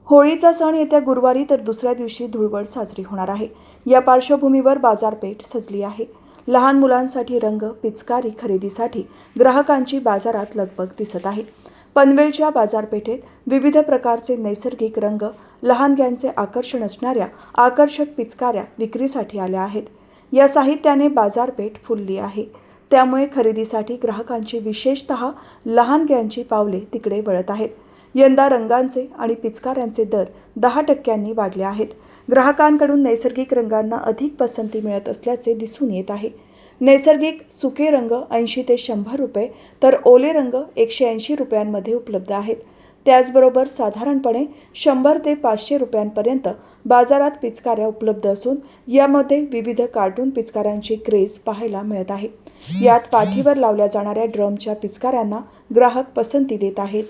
होळीचा सण येत्या गुरुवारी तर दुसऱ्या दिवशी धुळवड साजरी होणार आहे। या पार्श्वभूमीवर बाजारपेठ सजली आहे। लहान मुलांसाठी रंग, पिचकारी खरेदीसाठी ग्राहकांची बाजारात लगबग दिसत आहे। पनवेलच्या बाजारपेठेत विविध प्रकारचे नैसर्गिक रंग, लहानग्यांचे आकर्षण असणाऱ्या आकर्षक पिचकाऱ्या विक्रीसाठी आल्या आहेत। या साहित्याने बाजारपेठ फुलली आहे। त्यामुळे खरेदीसाठी ग्राहकांची विशेषतः लहानग्यांची पावले तिकडे वळत आहेत। यंदा रंगांचे आणि पिचकाऱ्यांचे दर 10% वाढले आहेत। ग्राहकांकडून नैसर्गिक रंगांना अधिक पसंती मिळत असल्याचे दिसून येत आहे। नैसर्गिक सुके रंग 80 ते 100 रुपये तर ओले रंग 180 रुपयांमध्ये उपलब्ध आहेत। त्याचबरोबर साधारणपणे 100 ते 500 रुपयांपर्यंत बाजारात पिचकाऱ्या उपलब्ध असून यामध्ये विविध कार्टून पिचकाऱ्यांची क्रेज पाहायला मिळत आहे। यात पाठीवर लावल्या जाणाऱ्या ड्रमच्या पिचकाऱ्यांना ग्राहक पसंती देत आहेत।